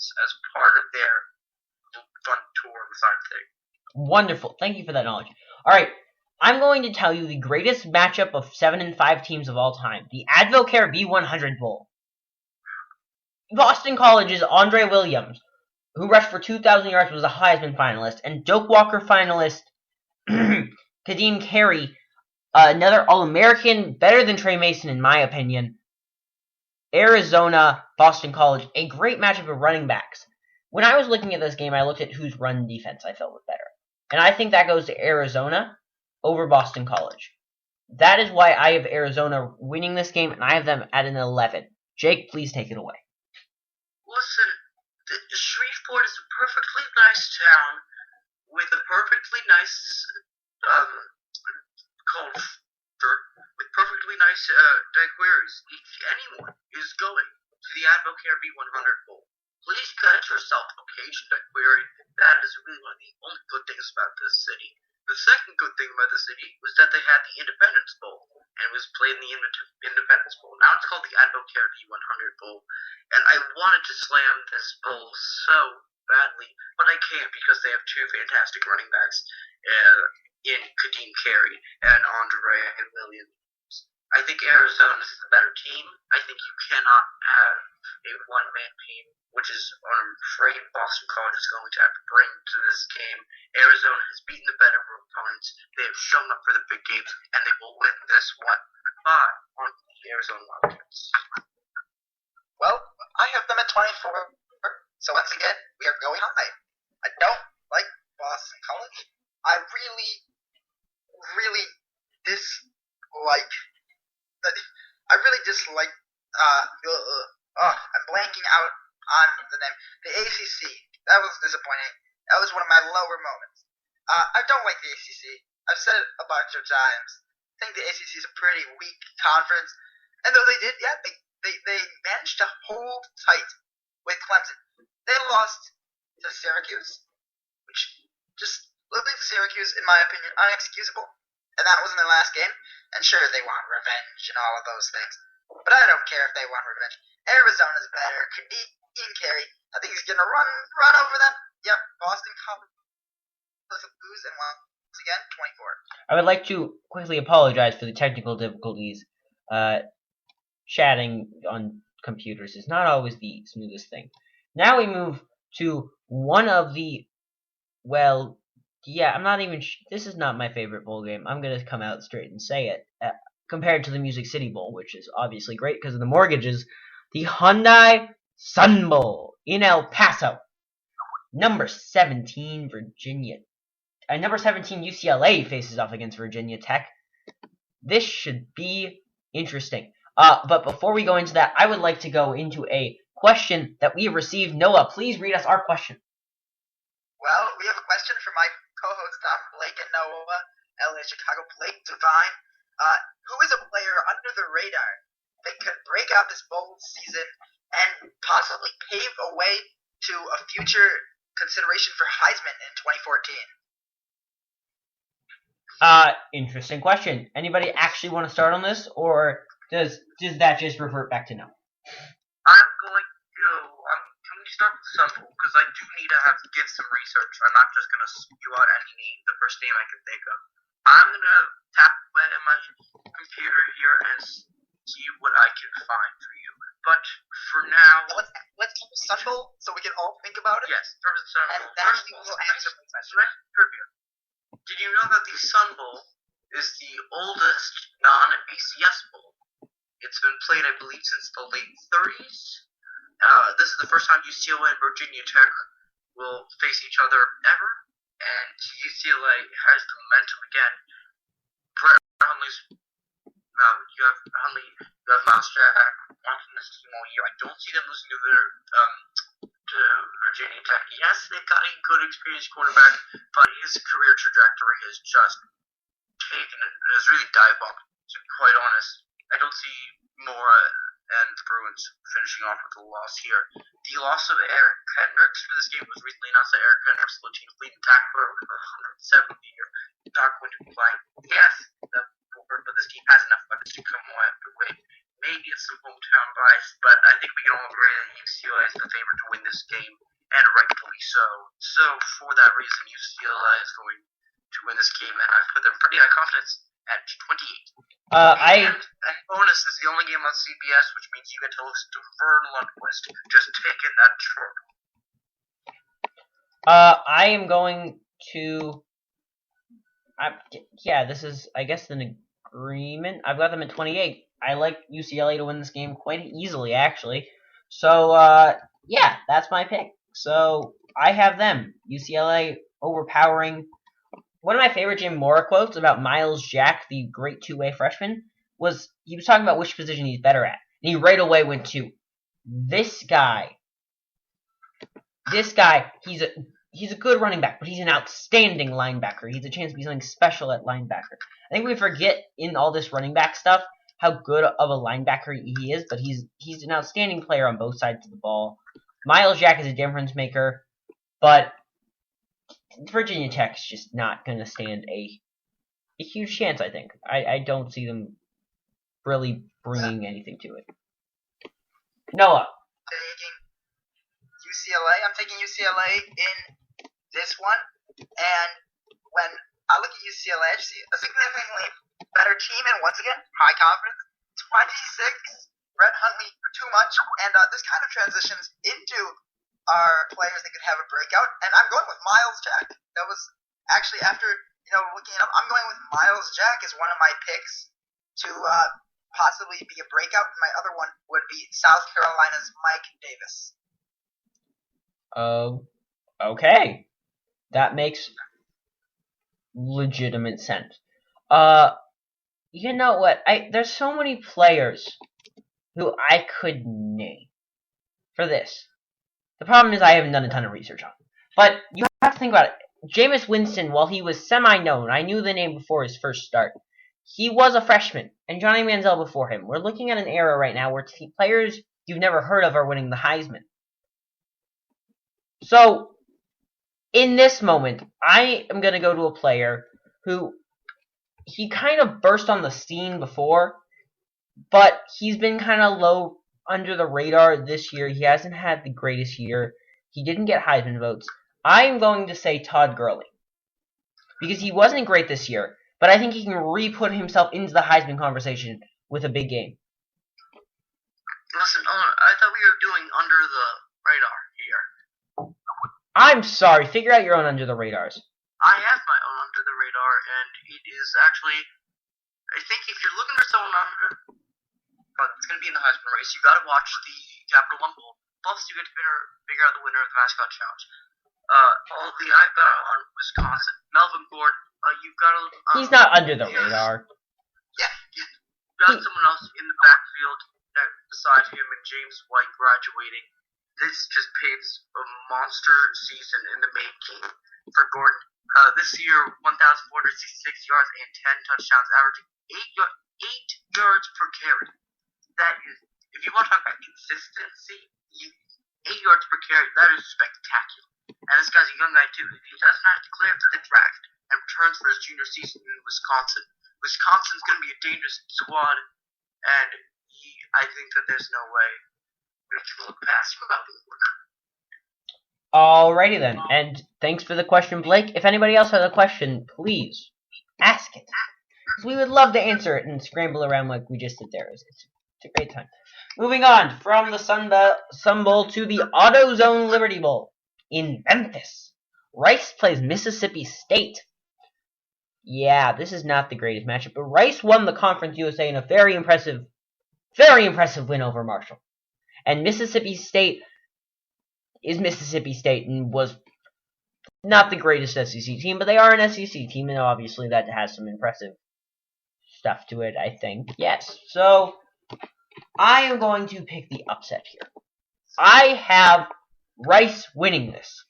Bulls as part of their fun tour design thing. Wonderful. Thank you for that knowledge. All right. I'm going to tell you the greatest matchup of 7 and 5 teams of all time. The AdvoCare V100 Bowl. Boston College's Andre Williams, who rushed for 2,000 yards, was a Heisman finalist, and Doak Walker finalist Kadeem Carey, another All-American, better than Trey Mason in my opinion. Arizona, Boston College, a great matchup of running backs. When I was looking at this game, I looked at whose run defense I felt was better. And I think that goes to Arizona over Boston College. That is why I have Arizona winning this game, and I have them at an 11. Jake, please take it away. Listen, Shreveport is a perfectly nice town with a perfectly nice culture, with perfectly nice daiquiris. If anyone is going to the AdvoCare B100 Bowl, please get yourself a Cajun daiquiri. That is really one of the only good things about this city. The second good thing about the city was that they had the Independence Bowl, and it was played in the Independence Bowl. Now it's called the AdvoCare V100 Bowl, and I wanted to slam this bowl so badly, but I can't because they have two fantastic running backs in Kadeem Carey and Andre Williams. I think Arizona is the better team. I think you cannot have a one-man team, which is what I'm afraid Boston College is going to have to bring to this game. Arizona has beaten the better opponents. They have shown up for the big games, and they will win this one by on the Arizona Wildcats. Well, I have them at 24, so once again, we are going high. I don't like Boston College. I really dislike, I'm blanking out on the name. The ACC. That was disappointing. That was one of my lower moments. I don't like the ACC. I've said it a bunch of times. I think the ACC is a pretty weak conference. And though they did, they managed to hold tight with Clemson. They lost to Syracuse, which just losing to Syracuse, in my opinion, unexcusable. And that was in their last game. And sure, they want revenge and all of those things. But I don't care if they want revenge. Arizona's better. Kadeem Carey, I think he's gonna run over them. Yep, Boston College lose, and once again, 24. I would like to quickly apologize for the technical difficulties. Chatting on computers is not always the smoothest thing. Now we move to one of the, I'm not even. This is not my favorite bowl game. I'm gonna come out straight and say it. Compared to the Music City Bowl, which is obviously great because of the mortgages, the Hyundai Sun Bowl in El Paso. Number 17 UCLA faces off against Virginia Tech. This should be interesting. But before we go into that, I would like to go into a question that we have received. Noah, please read us our question. Well, we have a question from my co-hosts Blake and Noah, LA Chicago. Blake Devine. Who is a player under the radar that could break out this bowl season and possibly pave a way to a future consideration for Heisman in 2014? Interesting question. Anybody actually want to start on this, or does that just revert back to no? Can we start with simple? Because I do need to get some research. I'm not just going to spew out any name, the first name I can think of. I'm going to tap away at my computer here and see what I can find for you. But for now, let's keep it simple so we can all think about it. Yes, first and that's the answer for the question. Trivia. Did you know that the Sun Bowl is the oldest non-BCS bowl? It's been played, I believe, since the late 30s. This is the first time UCLA and Virginia Tech will face each other ever, and UCLA has the momentum again. Brett Hundley's, you have Hundley, you have Miles Jack, watching this team all year. I don't see them losing to Virginia Tech. Yes, they've got a good, experienced quarterback, but his career trajectory has just has really dived up, to be quite honest. I don't see Mora and the Bruins finishing off with a loss here. The loss of Eric Kendricks for this game was recently announced that Eric Kendricks, the team's leading tackler with 170 year, not going to be playing. Yes, but this team has enough weapons to come away maybe it's some hometown bias, but I think we can all agree that UCLA is the favorite to win this game, and rightfully so. So for that reason, UCLA is going to win this game, and I put them pretty high confidence at 28. And bonus is the only game on CBS, which means you get to listen to Vern Lundquist just taking that trip. I am going to. Yeah, this is, I guess, an agreement. I've got them at 28. I like UCLA to win this game quite easily, actually. So, yeah, that's my pick. So, I have them. UCLA overpowering. One of my favorite Jim Mora quotes about Miles Jack, the great two-way freshman, was he was talking about which position he's better at. And he right away went to, this guy, he's a good running back, but he's an outstanding linebacker. He's a chance to be something special at linebacker. I think we forget in all this running back stuff how good of a linebacker he is, but he's an outstanding player on both sides of the ball. Miles Jack is a difference maker, but Virginia Tech's just not going to stand a huge chance, I think. I don't see them really bringing anything to it. Noah. I'm taking UCLA in this one, and when I look at UCLA, I see a significantly better team, and once again, high confidence. 26, Brett Huntley for too much, and this kind of transitions into our players that could have a breakout, and I'm going with Miles Jack. That was actually after, looking it up, I'm going with Miles Jack as one of my picks to possibly be a breakout, and my other one would be South Carolina's Mike Davis. Okay. That makes legitimate sense. You know what? There's so many players who I could name for this. The problem is I haven't done a ton of research on them. But you have to think about it. Jameis Winston, while he was semi-known, I knew the name before his first start. He was a freshman, and Johnny Manziel before him. We're looking at an era right now where players you've never heard of are winning the Heisman. So, in this moment, I am going to go to a player who, he kind of burst on the scene before, but he's been kind of low under the radar this year. He hasn't had the greatest year. He didn't get Heisman votes. I am going to say Todd Gurley. Because he wasn't great this year, but I think he can re-put himself into the Heisman conversation with a big game. Listen, I thought we were doing under the radar here. I'm sorry, figure out your own under the radars. I have my own under the radar, and it is actually, I think if you're looking for someone under, it's going to be in the Heisman race, you got to watch the Capital One Bowl, plus you get to figure out the winner of the Mascot Challenge. I've got on Wisconsin, Melvin Gordon, you've got to... he's not under the radar. Yeah, you've got someone else in the backfield beside him and James White graduating. This just paves a monster season in the making for Gordon. This year, 1,466 yards and 10 touchdowns, averaging 8 yards per carry. That is, if you want to talk about consistency, 8 yards per carry, that is spectacular. And this guy's a young guy too. If he does not declare for the draft and returns for his junior season in Wisconsin, Wisconsin's going to be a dangerous squad, and I think that there's no way we can look past him about this one. Alrighty then, and thanks for the question, Blake. If anybody else has a question, please ask it. Because we would love to answer it and scramble around like we just did there. It's a great time. Moving on from the Sun Bowl to the AutoZone Liberty Bowl in Memphis. Rice plays Mississippi State. Yeah, this is not the greatest matchup, but Rice won the Conference USA in a very impressive win over Marshall. And Mississippi State is Mississippi State and was not the greatest SEC team, but they are an SEC team, and obviously that has some impressive stuff to it, I think. Yes, so I am going to pick the upset here. I have Rice winning this,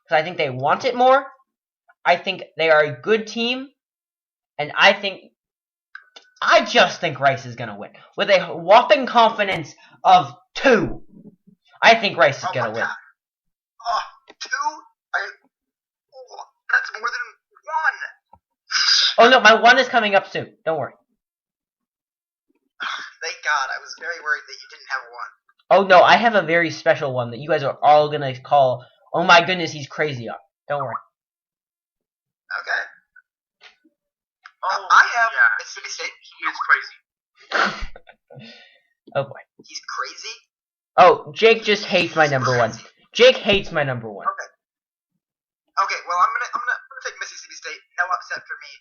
because I think they want it more. I think they are a good team, and I just think Rice is going to win. With a whopping confidence of 2. I think Rice is going to win. 2? That's more than 1. Oh no, my 1 is coming up soon. Don't worry. Thank God. I was was very worried that you didn't have one. Oh no, I have a very special one that you guys are all gonna call, oh my goodness, he's crazy on. Don't worry. Okay. Oh, I have yeah. Mississippi State. He is crazy. Oh boy. He's crazy? Oh, Jake just hates my number one. Jake hates my number one. Okay. Okay, well, I'm gonna take Mississippi State. No upset for me.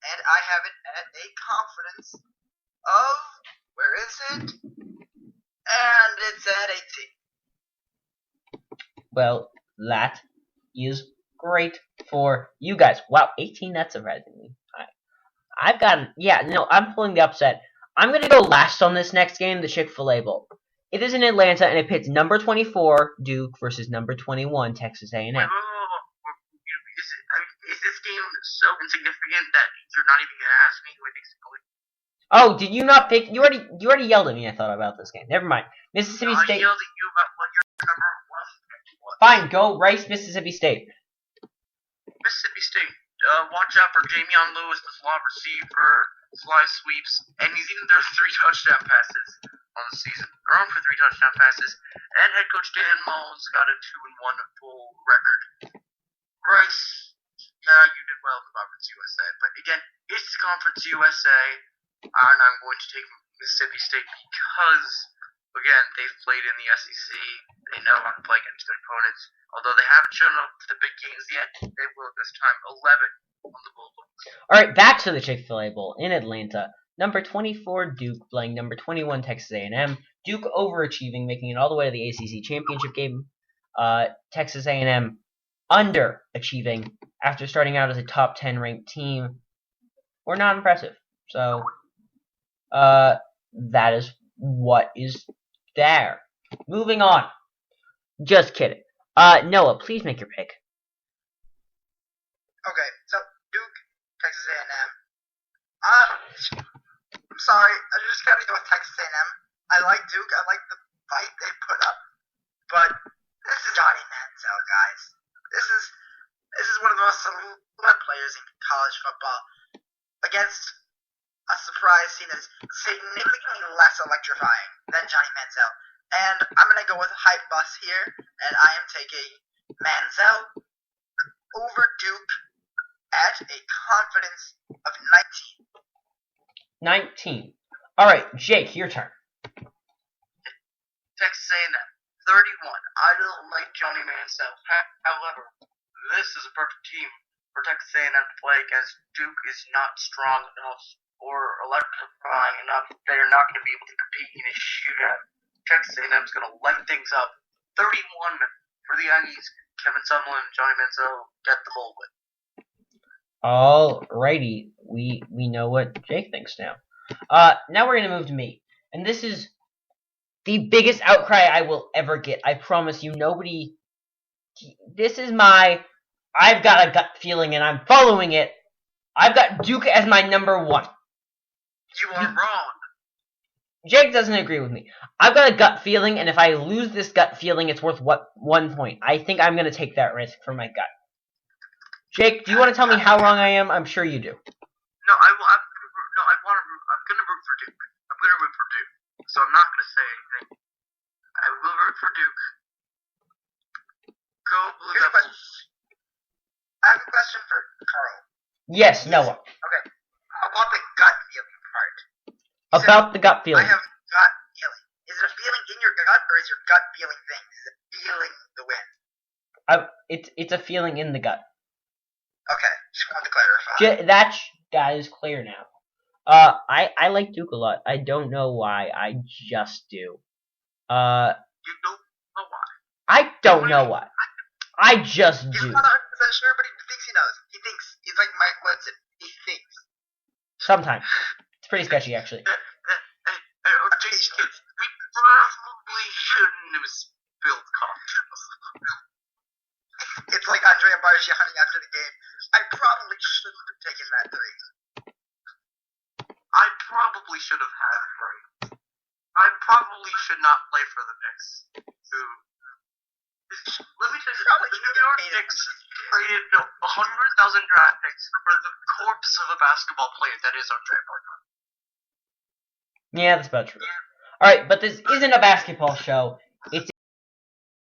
And I have it at a confidence of, where is it? And it's at 18. Well, that is great for you guys. Wow, 18, that's surprisingly high. I've got, yeah, no, I'm pulling the upset. I'm going to go last on this next game, the Chick-fil-A Bowl. It is in Atlanta, and it pits number 24, Duke, versus number 21, Texas A&M. Wait. Is this game so insignificant that you're not even gonna ask me who I think's going? Oh, did you not pick? You already yelled at me, I thought, about this game. Never mind. Mississippi I State. yelled at you about what your number was. Fine, go race Mississippi State. Mississippi State. Watch out for Jamion Lewis, the slot receiver, fly sweeps, and he's even their 3 touchdown passes on the season. They're on for 3 touchdown passes, and head coach Dan Mullen's got a 2-1 full record. Rice, yeah, you did well in the Conference USA, but again, it's the Conference USA, and I'm going to take Mississippi State because, again, they've played in the SEC. They know how to play against good opponents. Although they haven't shown up to the big games yet, they will this time. 11 on the Bulldogs. All right, back to the Chick-fil-A Bowl in Atlanta. Number 24 Duke playing number 21 Texas A&M. Duke overachieving, making it all the way to the ACC championship game. Texas A&M underachieving after starting out as a top 10 ranked team. We're not impressive. So, that is what is there. Moving on. Just kidding. Noah, please make your pick. Okay, so Duke, Texas A&M. I'm sorry, I just gotta go with Texas A&M. I like Duke, I like the fight they put up, but this is Johnny Manziel, guys. This is one of the most select players in college football against a surprise team that is significantly less electrifying than Johnny Manziel. And I'm going to go with Hype Bus here, and I am taking Manziel over Duke at a confidence of 19. All right, Jake, your turn. Texas A&M, 31. I don't like Johnny Manziel. However, this is a perfect team for Texas A&M to play against. Duke is not strong enough or electrifying enough. They're not going to be able to compete in a shootout. Texas A&M is going to light things up. 31 for the Aggies. Kevin Sumlin, Johnny Manziel get the bowl win. Alrighty, we know what Jake thinks now. Now we're gonna move to me, and this is the biggest outcry I will ever get. I promise you, nobody. This is I've got a gut feeling, and I'm following it. I've got Duke as my number 1. You are wrong. Jake doesn't agree with me. I've got a gut feeling, and if I lose this gut feeling, it's worth 1 point. I think I'm gonna take that risk for my gut. Jake, do you want to tell me how wrong I am? I'm sure you do. No, I'm gonna root for Duke. I'm gonna root for Duke. So I'm not gonna say anything. I will root for Duke. Go Blue Here's a Devils. question. I have a question for Carl. Yes, Noah. Okay, about the gut feeling part. About the gut feeling. I have gut feeling. Is it a feeling in your gut, or is your gut feeling things? Is it feeling the win? It's a feeling in the gut. Okay, just wanted to clarify. That is clear now. I like Duke a lot. I don't know why. I just do. You don't know why. I don't know why. I just He's do. not 100% sure, but he thinks he knows. He thinks. He's like Mike Woodson. He thinks. Sometimes. It's pretty sketchy, actually. Jason, we probably shouldn't have spilled coffee. It's like Andrea Bargiani after the game. I probably shouldn't have taken that 3. I probably should have had it right. I probably should not play for the Knicks. Let me tell you, Probably the New York Knicks traded 100,000 draft picks for the corpse of a basketball player that is Andre Barton. Yeah, that's about true. Alright, but this isn't a basketball show. It's